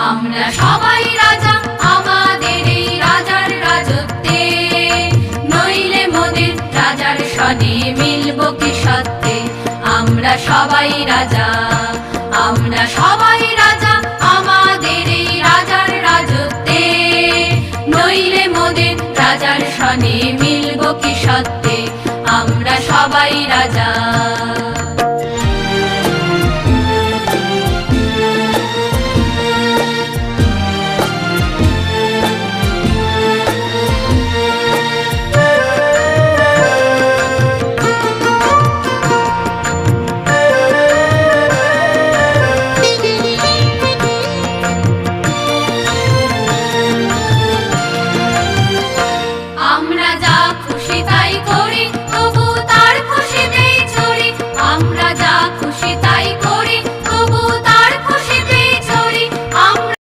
আমরা সবাই রাজা আমাদের এই রাজার রাজত্বে, নইলে মোদের রাজার সনে মিলব কি সত্যে। আমরা সবাই রাজা, আমরা সবাই রাজা আমাদের এই রাজার রাজত্বে, নইলে মোদের রাজার সনে মিলব কি সত্যে। আমরা সবাই রাজা।